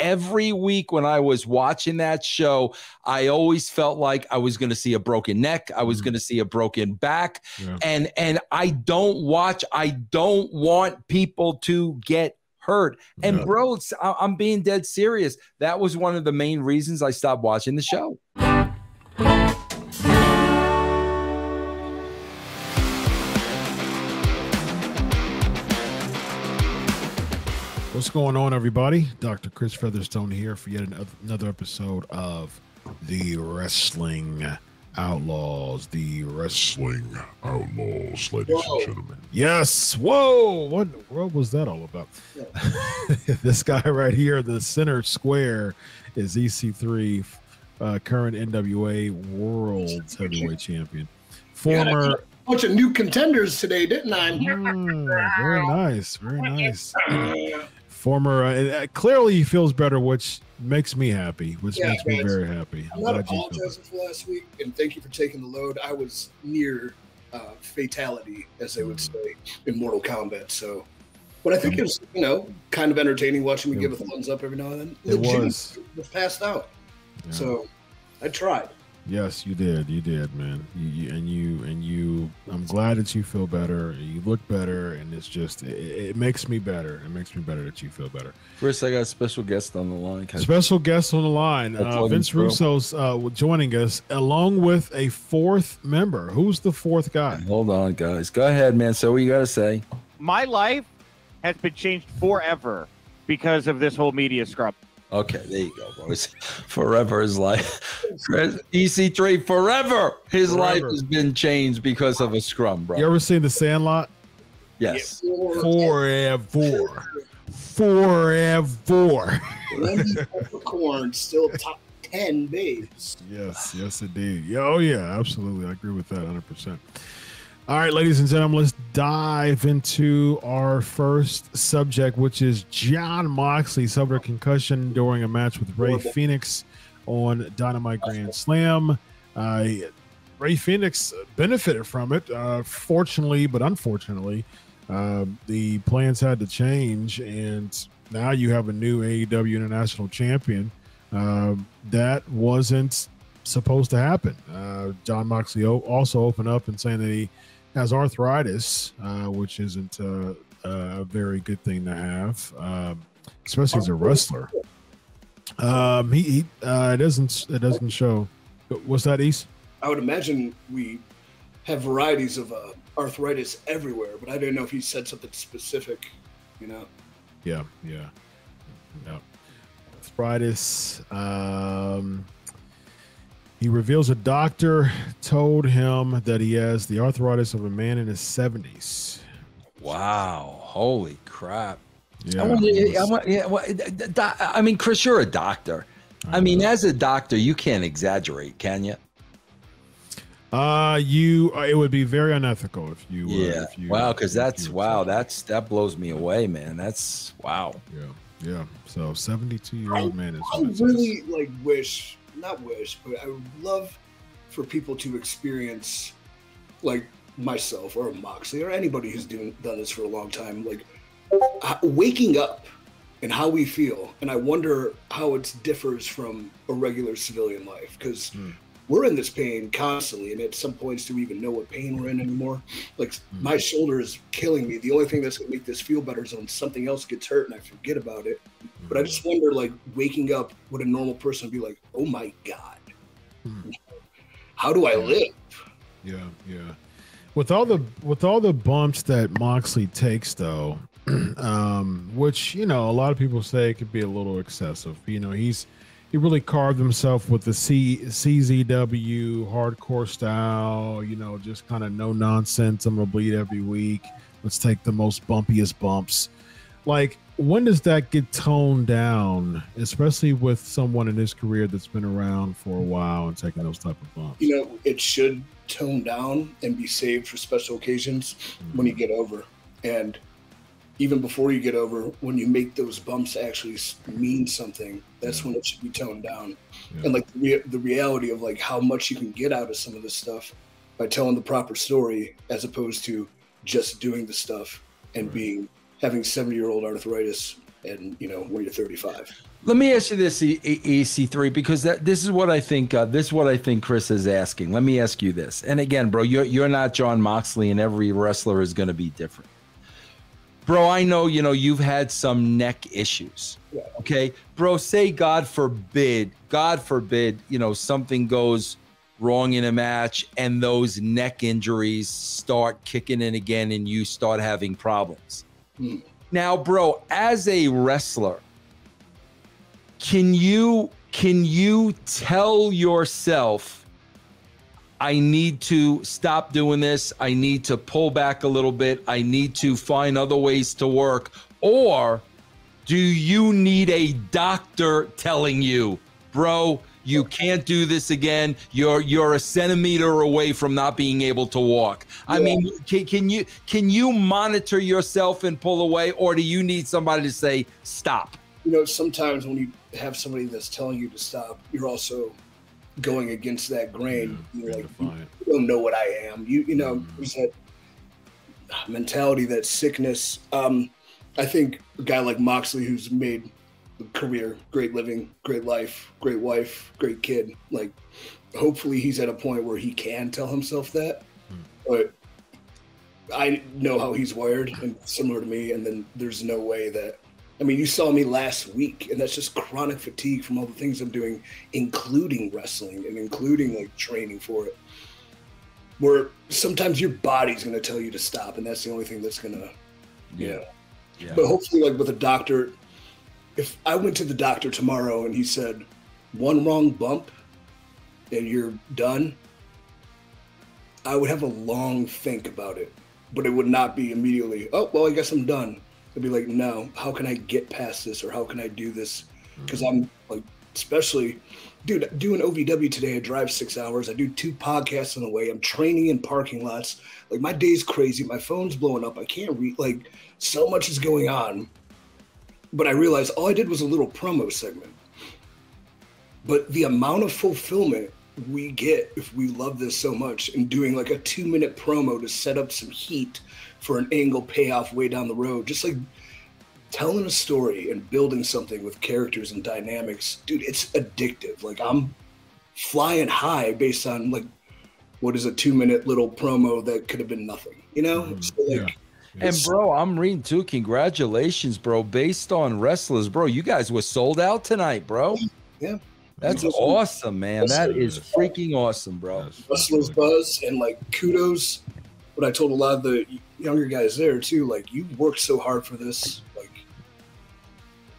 every week when I was watching that show, I always felt like I was going to see a broken neck. I was going to see a broken back. Yeah. And I don't want people to get hurt. And bro, I'm being dead serious. That was one of the main reasons I stopped watching the show. What's going on, everybody? Dr. Chris Featherstone here for yet another episode of the Wrestling Outlaws. The Wrestling Outlaws, ladies and gentlemen. Yes. Whoa. What was that all about? Yeah. This guy right here, the center square, is EC3, current NWA World Heavyweight Champion. Former... a bunch of new contenders today, didn't I? Very nice. Very nice. Former, clearly he feels better, which makes me happy, which makes me very happy. I'm not apologizing for last week, and thank you for taking the load. I was near fatality, as they would say, in Mortal Kombat. So, but I think it was, kind of entertaining watching me give a thumbs up every now and then. It was passed out. Yeah. So I tried. Yes, you did. You did, man. I'm glad that you feel better. You look better, and it's just it makes me better. It makes me better that you feel better. First, I got a special guest on the line. Special guest on the line. Vince Russo's joining us, along with a fourth member. Who's the fourth guy? Hold on, guys. Go ahead, man. So what you got to say? My life has been changed forever because of this whole media scrub. Okay, there you go, boys. Forever his life. EC3, forever his life has been changed because of a scrum, bro. You ever seen The Sandlot? Yes. Forever. Corn still top 10 babes. Yes, indeed. Oh, yeah, absolutely. I agree with that 100%. All right, ladies and gentlemen, let's dive into our first subject, which is Jon Moxley suffered concussion during a match with Rey Fenix on Dynamite Grand Slam. Rey Fenix benefited from it, fortunately, but unfortunately. The plans had to change, and now you have a new AEW International Champion. That wasn't supposed to happen. Jon Moxley also opened up and saying that he has arthritis, which isn't a very good thing to have, especially as a wrestler. It doesn't show. What's that, East? I would imagine we have varieties of arthritis everywhere, but I didn't know if he said something specific. Yeah. Arthritis. He reveals a doctor told him that he has the arthritis of a man in his 70s. Wow. Holy crap. Yeah. I mean, Chris, you're a doctor. I mean, as a doctor, you can't exaggerate, can you? It would be very unethical if you. Wow, because that blows me away, man. That's wow. Yeah. So 72-year-old man is. I really not wish, but I would love for people to experience, like myself or Moxley or anybody who's done this for a long time, like waking up and how we feel. And I wonder how it differs from a regular civilian life, because we're in this pain constantly, and at some points do we even know what pain we're in anymore? Like my shoulder is killing me. The only thing that's gonna make this feel better is when something else gets hurt and I forget about it. But I just wonder, like, waking up, would a normal person be like, oh my God, how do I live? Yeah. With all the bumps that Moxley takes, though, which, a lot of people say it could be a little excessive. He really carved himself with the CZW hardcore style, just kind of no nonsense. I'm going to bleed every week. Let's take the most bumpiest bumps. Like, when does that get toned down, especially with someone in his career that's been around for a while and taking those type of bumps? It should tone down and be saved for special occasions when you get over. And even before you get over, when you make those bumps actually mean something, that's when it should be toned down. Yeah. And like the reality of like how much you can get out of some of this stuff by telling the proper story, as opposed to just doing the stuff and having 70-year-old arthritis and when you're 35. Let me ask you this, EC3, because this is what I think. This is what I think Chris is asking. Let me ask you this. And again, bro, you're not Jon Moxley, and every wrestler is going to be different. Bro, I know you've had some neck issues. Yeah. Okay, bro. Say God forbid, something goes wrong in a match, and those neck injuries start kicking in again, and you start having problems. Now, bro, as a wrestler, can you tell yourself, I need to stop doing this, I need to pull back a little bit, I need to find other ways to work? Or do you need a doctor telling you, bro, you can't do this again, you're a centimeter away from not being able to walk? Yeah. I mean, can you monitor yourself and pull away, or do you need somebody to say stop? Sometimes when you have somebody that's telling you to stop, you're also going against that grain. You're like, you don't know what I am. There's that mentality, that sickness. I think a guy like Moxley, who's made a career, great living, great life, great wife, great kid, like, hopefully he's at a point where he can tell himself that. But I know how he's wired, and similar to me, and then there's no way that, I mean, you saw me last week, and that's just chronic fatigue from all the things I'm doing, including wrestling and including like training for it, where sometimes your body's going to tell you to stop, and that's the only thing that's going to, Yeah. But hopefully, like with a doctor, if I went to the doctor tomorrow and he said, one wrong bump and you're done, I would have a long think about it, but it would not be immediately, oh, well, I guess I'm done. I'd be like, no, how can I get past this, or how can I do this? Because I'm like, especially, dude, doing OVW today, I drive 6 hours. I do 2 podcasts on the way. I'm training in parking lots. Like, my day's crazy. My phone's blowing up. I can't read. Like, so much is going on. But I realized all I did was a little promo segment. But the amount of fulfillment we get if we love this so much, and doing like a 2-minute promo to set up some heat for an angle payoff way down the road, just like telling a story and building something with characters and dynamics, dude, it's addictive. Like, I'm flying high based on like what is a 2-minute little promo that could have been nothing, So, like, and bro, I'm reading too, congratulations, bro, based on wrestlers, bro, you guys were sold out tonight, bro. Yeah, that's awesome, man. That is freaking awesome, bro. Wrestlers buzz, and like, kudos. But I told a lot of the younger guys there too, like, you worked so hard for this, like,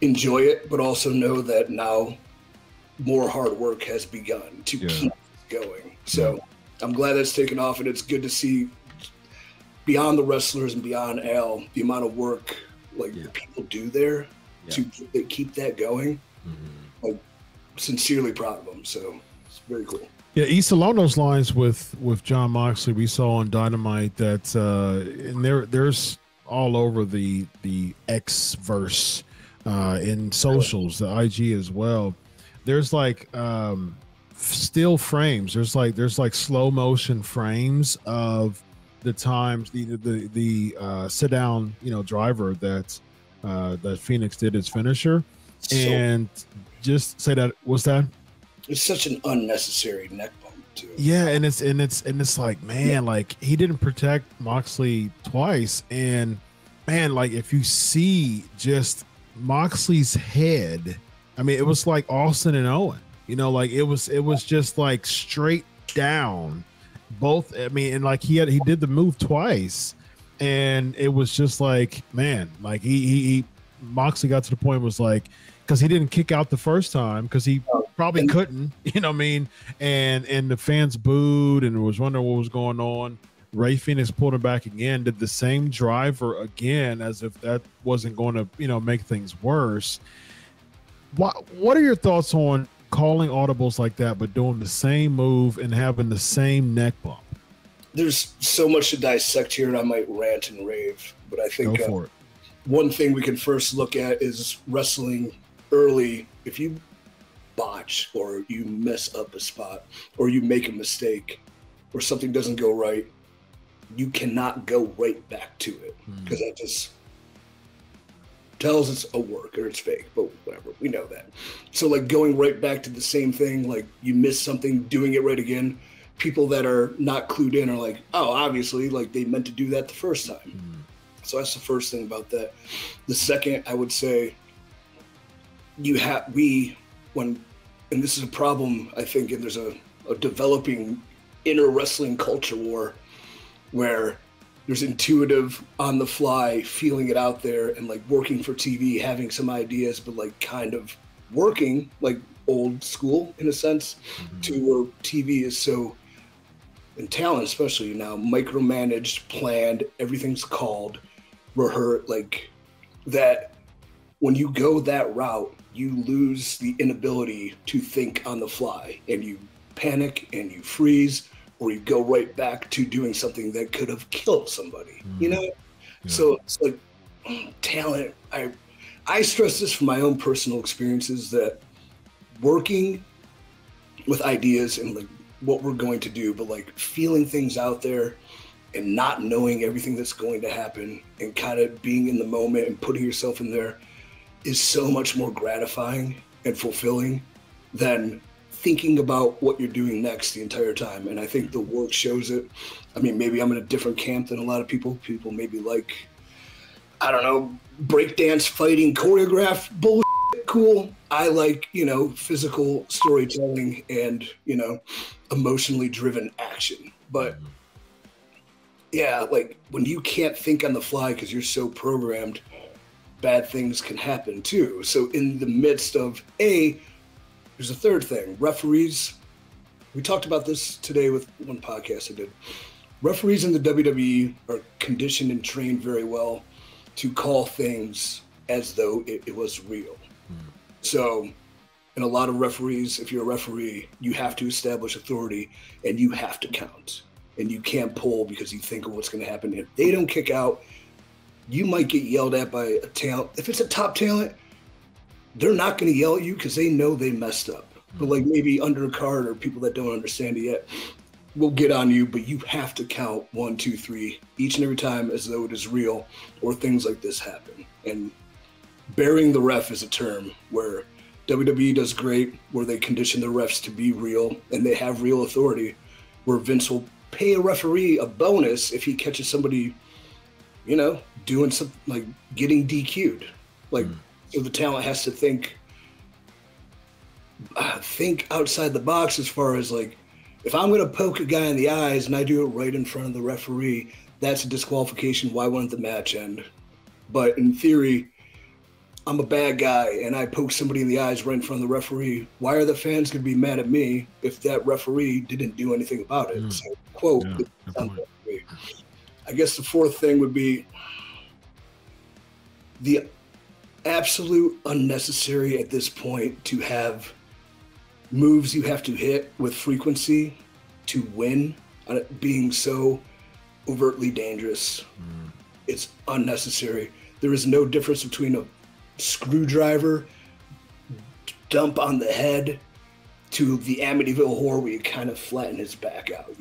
enjoy it, but also know that now more hard work has begun to keep going. So I'm glad that's taken off, and it's good to see beyond the wrestlers and beyond Al, the amount of work like the people do there to keep that going. Like, sincerely proud of them. So it's very cool. Yeah, East along those lines with Jon Moxley, we saw on Dynamite that and there's all over the X-verse in socials, the IG as well. There's like still frames. There's like slow motion frames of the times the sit down driver that Phoenix did his finisher, and just say that what's that. It's such an unnecessary neck bump too. Yeah, and it's like, man, like, he didn't protect Moxley twice, and man, like, if you see just Moxley's head, I mean, it was like Austin and Owen, like it was just like straight down, both. I mean, and like he did the move twice, and it was just like, man, like he Moxley got to the point, was like, because he didn't kick out the first time because he probably couldn't, what I mean? And the fans booed and was wondering what was going on. Rey Fenix pulled him back again, did the same driver again, as if that wasn't going to, make things worse. What are your thoughts on calling audibles like that, but doing the same move and having the same neck bump? There's so much to dissect here, and I might rant and rave, but I think go for it. One thing we can first look at is wrestling early. If you botch, or you mess up a spot, or you make a mistake, or something doesn't go right, you cannot go right back to it, because tells it's a work or it's fake, but whatever, we know that. So like going right back to the same thing, like you miss something, doing it right again. People that are not clued in are like, oh, obviously, like they meant to do that the first time. So that's the first thing about that. The second, I would say, and this is a problem, I think, and there's a developing inner wrestling culture war where there's intuitive, on the fly, feeling it out there and like working for TV, having some ideas, but like kind of working like old school in a sense, to where TV is so, and talent especially now, micromanaged, planned, everything's called, rehearsed, like that. When you go that route, you lose the inability to think on the fly, and you panic and you freeze, or you go right back to doing something that could have killed somebody, you know? Yeah. So it's like talent. I stress this from my own personal experiences, that working with ideas and like what we're going to do, but like feeling things out there and not knowing everything that's going to happen and kind of being in the moment and putting yourself in there is so much more gratifying and fulfilling than thinking about what you're doing next the entire time. And I think the work shows it. I mean, maybe I'm in a different camp than a lot of people. People maybe like, I don't know, breakdance fighting, choreographed bullshit, cool. I like, physical storytelling and, emotionally driven action. But yeah, like when you can't think on the fly because you're so programmed, bad things can happen too. So in the midst of there's a third thing. Referees, we talked about this today with one podcast I did. Referees in the WWE are conditioned and trained very well to call things as though it was real. So, and a lot of referees, if you're a referee, you have to establish authority and you have to count. And you can't pull because you think of what's going to happen. If they don't kick out, you might get yelled at by a talent. If it's a top talent, they're not going to yell at you because they know they messed up. But like maybe undercard or people that don't understand it yet will get on you, but you have to count 1, 2, 3 each and every time as though it is real, or things like this happen. And burying the ref is a term where WWE does great, where they condition the refs to be real and they have real authority, where Vince will pay a referee a bonus if he catches somebody, doing something like getting DQ'd. Like, so the talent has to think outside the box as far as like, if I'm going to poke a guy in the eyes and I do it right in front of the referee, that's a disqualification. Why wouldn't the match end? But in theory, I'm a bad guy and I poke somebody in the eyes right in front of the referee. Why are the fans going to be mad at me if that referee didn't do anything about it? So, quote, I guess the fourth thing would be the absolute unnecessary at this point to have moves you have to hit with frequency to win, being so overtly dangerous. It's unnecessary. There is no difference between a screwdriver dump on the head to the Amityville Horror where you kind of flatten his back out,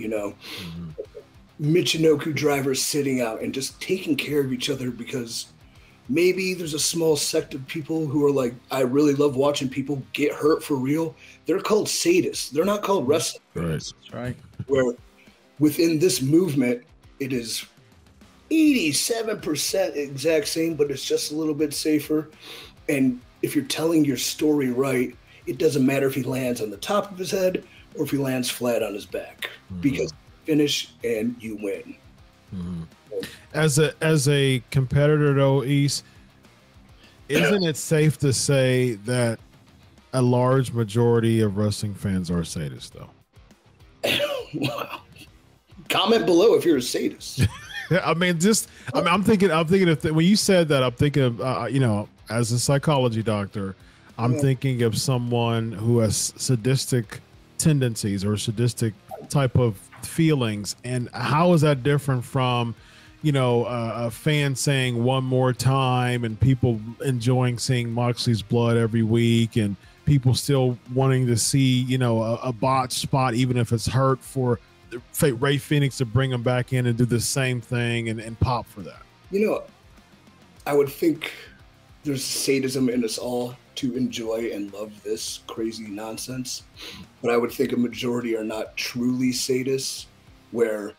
Michinoku drivers sitting out and just taking care of each other, because maybe there's a small sect of people who are like, I really love watching people get hurt for real. They're called sadists. They're not called wrestling. Right. That's right. Where within this movement, it is 87% exact same, but it's just a little bit safer. And if you're telling your story right, it doesn't matter if he lands on the top of his head or if he lands flat on his back, because you finish and you win. As a competitor though, East, isn't it safe to say that a large majority of wrestling fans are sadists though? Wow. Comment below if you're a sadist. I'm thinking of when you said that, I'm thinking of, as a psychology doctor, I'm thinking of someone who has sadistic tendencies or sadistic type of feelings. And how is that different from, a fan saying one more time and people enjoying seeing Moxley's blood every week and people still wanting to see, a botched spot, even if it's hurt, for Rey Fenix to bring him back in and do the same thing and pop for that? I would think there's sadism in us all to enjoy and love this crazy nonsense. But I would think a majority are not truly sadists, where,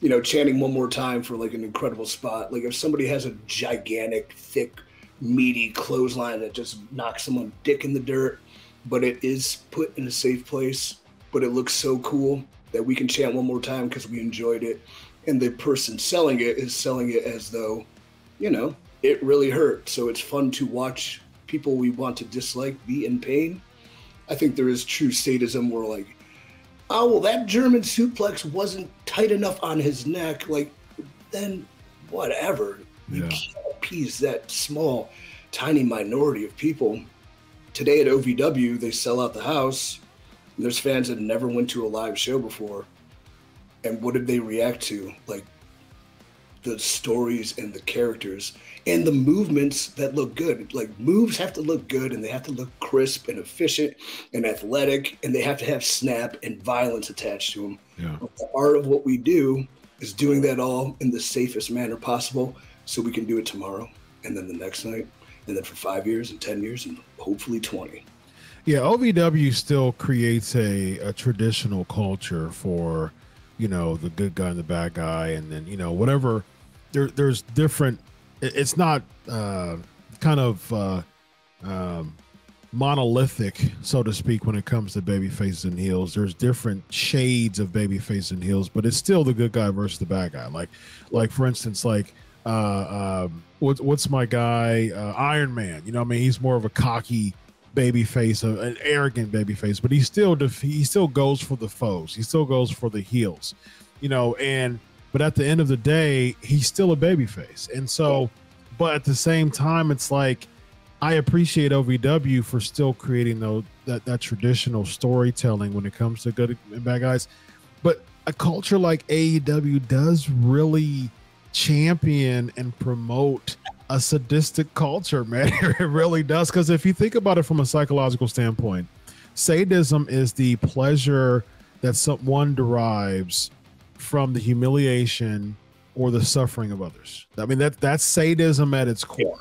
you know, chanting one more time for like an incredible spot. Like if somebody has a gigantic, thick, meaty clothesline that just knocks someone's dick in the dirt, but it is put in a safe place, but it looks so cool that we can chant one more time because we enjoyed it. And the person selling it is selling it as though, you know, it really hurt. So it's fun to watch people we want to dislike be in pain. I think there is true sadism where like, oh, well, that German suplex wasn't tight enough on his neck. Like, then whatever. You can't appease that small, tiny minority of people. Today at OVW, they sell out the house. And there's fans that never went to a live show before. And what did they react to? Like, the stories and the characters and the movements that look good. Like, moves have to look good, and they have to look crisp and efficient and athletic, and they have to have snap and violence attached to them. Yeah. But the art of what we do is doing that all in the safest manner possible, so we can do it tomorrow and then the next night and then for 5 years and 10 years and hopefully 20. Yeah, OVW still creates a traditional culture for, you know, the good guy and the bad guy, and then, you know, whatever. There's different. It's not kind of monolithic, so to speak, when it comes to baby faces and heels. There's different shades of baby faces and heels, but it's still the good guy versus the bad guy. Like for instance, like what's my guy, Iron Man? You know what I mean? He's more of a cocky baby face, an arrogant baby face, but he still goes for the foes. He still goes for the heels, you know, but at the end of the day, he's still a baby face. And so, but at the same time, it's like, I appreciate OVW for still creating that traditional storytelling when it comes to good and bad guys. But a culture like AEW does really champion and promote a sadistic culture, man. It really does. Because if you think about it from a psychological standpoint, sadism is the pleasure that someone derives from the humiliation or the suffering of others. I mean, that's sadism at its core.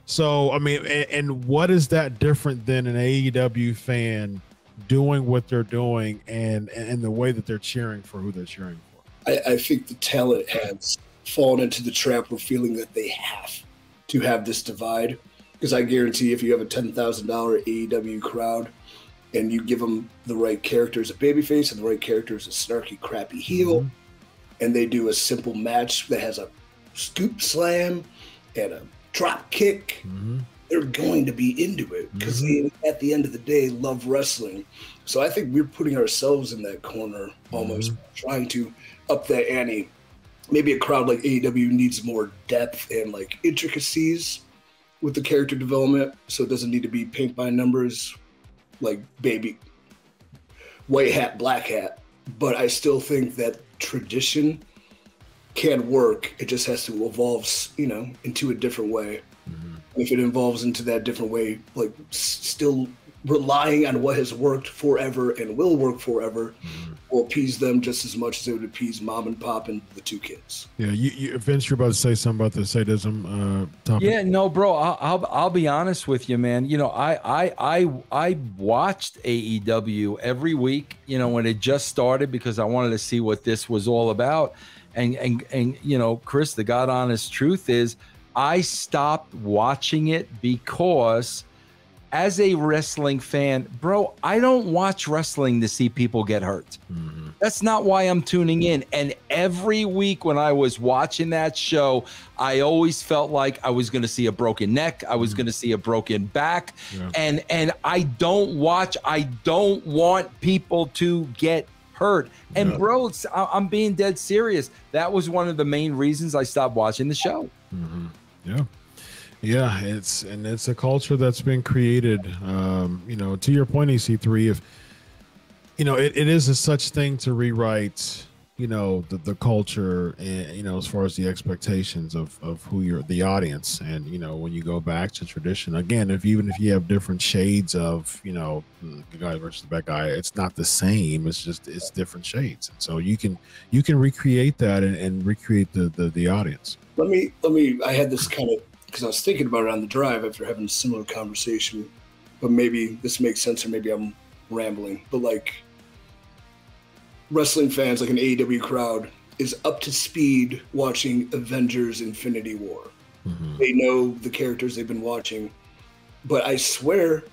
So, I mean, and what is that different than an AEW fan doing what they're doing and the way that they're cheering for who they're cheering for? I think the talent has fallen into the trap of feeling that they have to have this divide. Because I guarantee if you have a $10,000 AEW crowd and you give them the right character as a babyface and the right character as a snarky, crappy heel, and they do a simple match that has a scoop slam and a drop kick, they're going to be into it because they, at the end of the day, love wrestling. So I think we're putting ourselves in that corner almost, trying to up that ante. Maybe a crowd like AEW needs more depth and like intricacies with the character development, so it doesn't need to be paint by numbers like baby white hat, black hat. But I still think that tradition can work. It just has to evolve, you know, into a different way. If it evolves into that different way, like still relying on what has worked forever and will work forever, will appease them just as much as it would appease mom and pop and the two kids. Yeah, you Vince, you're about to say something about the sadism topic. Yeah, no, bro. I'll be honest with you, man. You know, I watched AEW every week. You know, when it just started because I wanted to see what this was all about. And you know, Chris, the God honest truth is, I stopped watching it because, as a wrestling fan, bro, I don't watch wrestling to see people get hurt. That's not why I'm tuning in. And every week when I was watching that show, I always felt like I was going to see a broken neck. I was going to see a broken back. And I don't want people to get hurt. And bro, I'm being dead serious. That was one of the main reasons I stopped watching the show. Yeah, it's a culture that's been created. You know, to your point, EC3, if you know, it is a such thing to rewrite, you know, the culture, and you know, as far as the expectations of who you're, the audience, and you know, when you go back to tradition again, even if you have different shades of, you know, the guy versus the bad guy, it's not the same. It's different shades, and so you can recreate that and recreate the audience. Let me. I had this kind of because I was thinking about it on the drive after having a similar conversation, but maybe this makes sense or maybe I'm rambling. But like wrestling fans, like an AEW crowd, is up to speed watching Avengers Infinity War. Mm-hmm. They know the characters they've been watching. But I swear,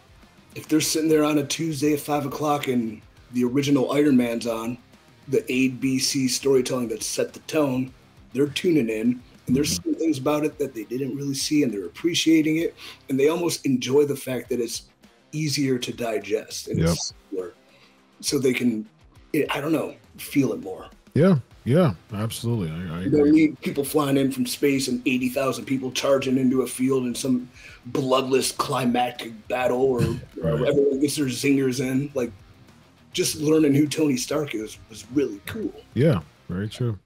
if they're sitting there on a Tuesday at 5 o'clock and the original Iron Man's on, the ABC storytelling that set the tone, they're tuning in and they're seeing things about it that they didn't really see, and they're appreciating it, and they almost enjoy the fact that it's easier to digest and it's simpler, so they can, I don't know, feel it more. Yeah, absolutely. I you don't need people flying in from space and 80,000 people charging into a field in some bloodless climactic battle, or everyone gets their zingers in. Like, just learning who Tony Stark is was really cool. Yeah, very true.